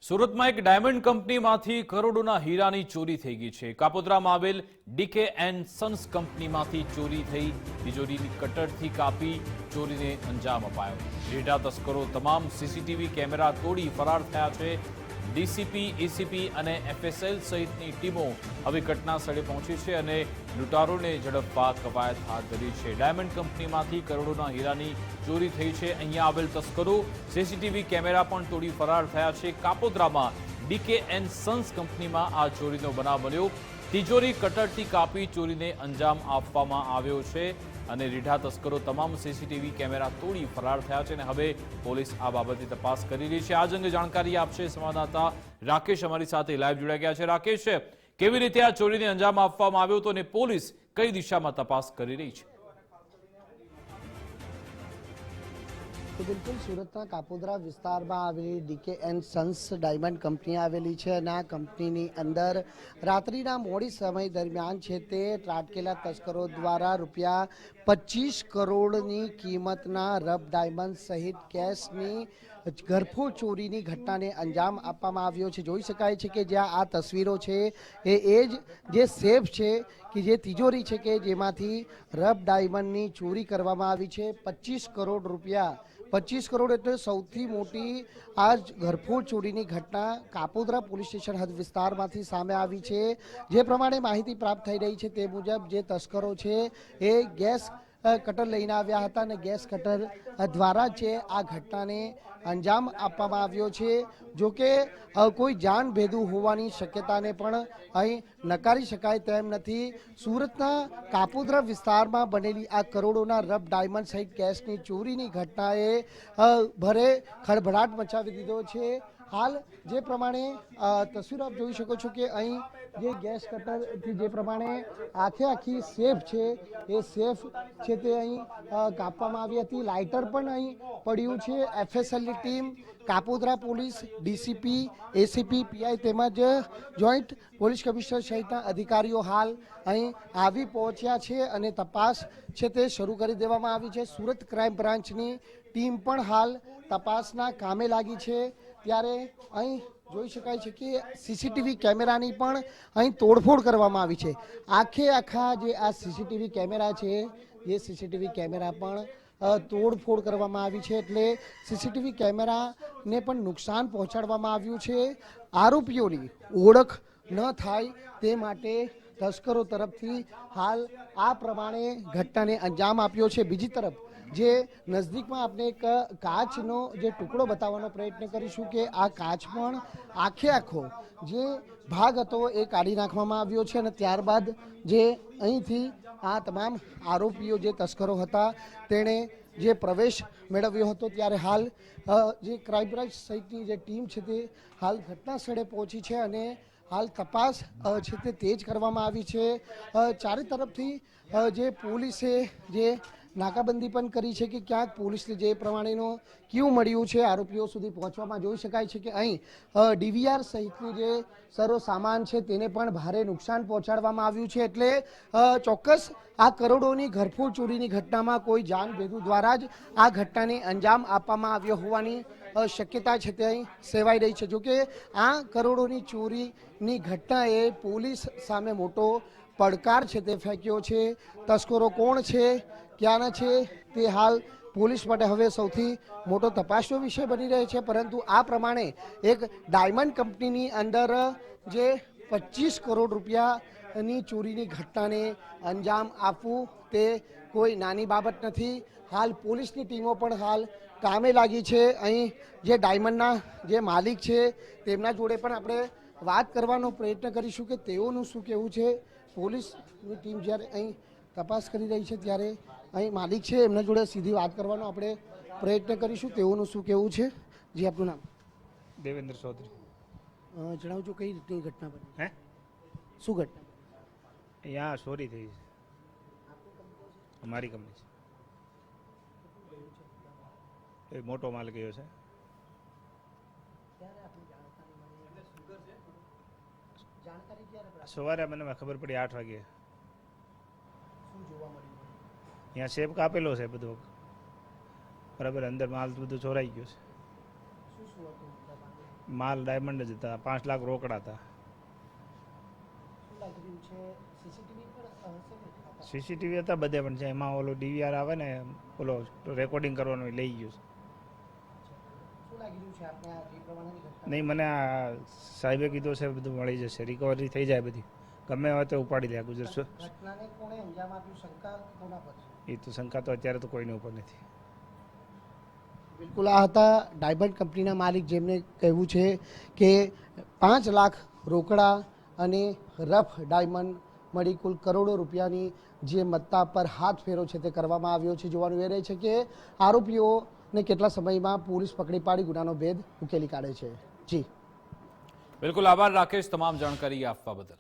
સુરતમાં એક ડાયમંડ કંપનીમાંથી કરોડોના હીરાની ચોરી થઈ ગઈ છે। કાપોદ્રામાં આવેલ ડીકે એન્ડ સન્સ કંપનીમાંથી ચોરી થઈ તિજોરીની કટરથી કાપી ચોરીને અંજામ અપાયો। રેઢા તસ્કરો તમામ સીસીટીવી કેમેરા તોડી ફરાર થયા છે। ડીસીપી, એસીપી અને એફએસએલ સહિતની ટીમો હવે ઘટના સ્થળે પહોંચી છે અને લૂંટારોને ઝડપવા કવાયત હાથ ધરી છે। ડાયમંડ કંપનીમાંથી કરોડોના હીરાની ચોરી થઈ છે। અહીંયા આવેલ તસ્કરો સીસીટીવી કેમેરા પણ તોડી ફરાર થયા છે। કાપોદ્રામાં ડીકે એન્ડ સન્સ કંપનીમાં આ ચોરીનો બનાવ બન્યો। તિજોરી કટરથી કાપી ચોરીને અંજામ આપવામાં આવ્યો છે અને રીઢા તસ્કરો તમામ સીસીટીવી કેમેરા તોડી ફરાર થયા છે અને હવે પોલીસ આ બાબતે તપાસ કરી રહી છે। આ અંગે જાણકારી આપશે સંવાદદાતા રાકેશ અમારી સાથે લાઈવ જોડાઈ ગયા છે। રાકેશ, કેવી રીતે આ ચોરીને અંજામ આપવામાં આવ્યો હતો અને પોલીસ કઈ દિશામાં તપાસ કરી રહી છે? તો બિલકુલ સુરતના કાપોદ્રા વિસ્તારમાં આવેલી DK and sons diamond company આવેલી છે અને આ કંપનીની અંદર રાત્રિના મોડી સમય દરમિયાન છે તે ત્રાટકેલા તસ્કરો દ્વારા રૂપિયા 25 કરોડની કિંમતના રફ ડાયમંડ સહિત કેશની ઘરફોડ ચોરીની ઘટનાને અંજામ આપવામાં આવ્યો છે। જોઈ શકાય છે કે જ્યાં આ તસવીરો છે એ જ જે સેફ છે કે જે તિજોરી છે કે જેમાંથી રફ ડાયમંડની ચોરી કરવામાં આવી છે। 25 કરોડ રૂપિયા, 25 કરોડ એટલે સૌથી મોટી આ ઘરફોડ ચોરીની ઘટના કાપોદ્રા પોલીસ સ્ટેશન હદ વિસ્તારમાંથી સામે આવી છે। જે પ્રમાણે માહિતી પ્રાપ્ત થઈ રહી છે તે મુજબ જે તસ્કરો છે એ ગેસ કટર લઈને આવ્યા હતા અને ગેસ કટર દ્વારા છે આ ઘટનાને અંજામ આપવામાં આવ્યો છે। જોકે કોઈ જાનભેદુ હોવાની શક્યતાને પણ અહીં નકારી શકાય તેમ નથી। સુરતના કાપોદ્રા વિસ્તારમાં બનેલી આ કરોડોના રફ ડાયમંડ સહિત કેશની ચોરીની ઘટનાએ ભરે ખળભળાટ મચાવી દીધો છે। હાલ જે પ્રમાણે તસવીરો આપ જોઈ શકો છો કે અહીં જે ગેસ કટરથી જે પ્રમાણે આખી સેફ છે એ સેફ છે તે અહીં કાપવામાં આવી હતી। લાઇટર પણ અહીં પડ્યું છે। એફએસએલની team, Kapodra police, DCP, ACP, PI તેમજ જોઈન્ટ પોલીસ કમિશનર સહિતના અધિકારીઓ હાલ અહીં આવી પહોંચ્યા છે અને તપાસ છે તે શરૂ કરી દેવામાં આવી છે। સુરત ક્રાઇમ બ્રાન્ચની ટીમ પણ હાલ તપાસના કામે લાગી છે। ત્યારે અહીં જોઈ શકાય છે કે સીસીટીવી કેમેરાની પણ અહીં તોડફોડ કરવામાં આવી છે। આખા જે આ સીસીટીવી કેમેરા છે એ સીસીટીવી કેમેરા પણ તોડફોડ કરવામાં આવી છે એટલે સીસીટીવી કેમેરાને પણ નુકસાન પહોંચાડવામાં આવ્યું છે। આરોપીઓની ઓળખ ન થાય તે માટે તસ્કરો તરફથી હાલ આ પ્રમાણે ઘટનાને અંજામ આપ્યો છે। બીજી તરફ જે નજદીકમાં આપણે એક કાચનો જે ટુકડો બતાવવાનો પ્રયત્ન કરીશું કે આ કાચ પણ આખો જે ભાગ હતો એ કાઢી નાખવામાં આવ્યો છે અને ત્યારબાદ જે અહીંથી આ તમામ આરોપીઓ જે તસ્કરો હતા તેણે જે પ્રવેશ મેળવ્યો હતો ત્યારે હાલ જે ક્રાઇમ બ્રાન્ચ સહિતની જે ટીમ છે તે હાલ ઘટના સ્થળે પહોંચી છે અને હાલ તપાસ છે તે તેજ કરવામાં આવી છે। ચારે તરફથી જે પોલીસે જે નાકાબંધી પણ કરી છે કે ક્યાંક પોલીસને જે પ્રમાણેનો ક્યુ મળ્યું છે આરોપીઓ સુધી પહોંચવામાં જોઈ શકાય છે કે અહીં ડીવીઆર સહિતનું જે સર્વ સામાન છે તેને પણ ભારે નુકસાન પહોંચાડવામાં આવ્યું છે એટલે ચોક્કસ આ કરોડોની ઘરફોડ ચોરીની ઘટનામાં કોઈ જાનભેદુ દ્વારા જ આ ઘટનાને અંજામ આપવામાં આવ્યો હોવાની શક્યતા છે તે અહીં સેવાઈ રહી છે। જોકે આ કરોડોની ચોરીની ઘટનાએ પોલીસ સામે મોટો પડકાર છે તે ફેંક્યો છે। તસ્કરો કોણ છે, ક્યાંના છે તે હાલ પોલીસ માટે હવે સૌથી મોટો તપાસનો વિષય બની રહે છે। પરંતુ આ પ્રમાણે એક ડાયમંડ કંપનીની અંદર જે 25 કરોડ રૂપિયાની ચોરીની ઘટનાને અંજામ આપવું તે કોઈ નાની બાબત નથી। હાલ પોલીસની ટીમો પણ હાલ કામે લાગી છે। અહીં જે ડાયમંડના જે માલિક છે તેમના જોડે પણ આપણે વાત કરવાનો પ્રયત્ન કરીશું કે તેઓનું શું કહેવું છે। પોલીસની ટીમ જ્યારે અહીં તપાસ કરી રહી છે ત્યારે અહીં માલિક છે એમના જોડે સીધી વાત કરવાનો આપણે પ્રયત્ન કરીશું તેઓનું શું કહેવું છે। જી, આપનું નામ? દેવેન્દ્ર ચૌધરી। જણાવજો કઈ રીતની ઘટના બની? હે, શું ઘટના? અહીંયા ચોરી થઈ છે, અમારી કંપની છે, એ મોટો માલ ગયો છે। સવારે મને ખબર પડી 8 વાગે। અહીંયા શેપ કાપેલો છે બધો બરાબર, અંદર માલ બધું ચોરાઈ ગયો છે। માલ ડાયમંડ જ હતા, 5 લાખ રોકડા હતા. શું લાગી રહ્યું છે? સીસીટીવી પણ હશે ને? સીસીટીવી હતા બધે, પણ છે એમાં ઓલો ડીવીઆર આવે ને, ઓલો રેકોર્ડિંગ કરવાનું એ લઈ ગયું છે. શું લાગી રહ્યું છે આપણે આ જે પ્રમાણેની ઘટના? નહીં, મને આ સાહેબે કીધું છે બધું મળી જશે, રિકવરી થઈ જાય બધી, ગમે હોય તો ઉપાડી લે ગુજરાત. ઘટનાને કોણે અંજામ આપ્યું? શંકા કોના પર છે? એ તો શંકા તો અત્યારે તો કોઈને ઉપર નથી. બિલકુલ, આ હતા ડાયમંડ કંપનીના માલિક, જેમને કહેવું છે કે 5 લાખ રોકડા અને રફ ડાયમંડ મળી કુલ કરોડો રૂપિયાની જે મત્તા પર હાથ ફેરો છે તે કરવામાં આવ્યો છે. જોવાનું એ રહે છે કે આરોપીઓને કેટલા સમયમાં પોલીસ પકડી પાડી ગુનાનો ભેદ ઉકેલી કાઢે છે. જી બિલકુલ, આભાર રાકેશ તમામ જાણકારી આપવા બદલ.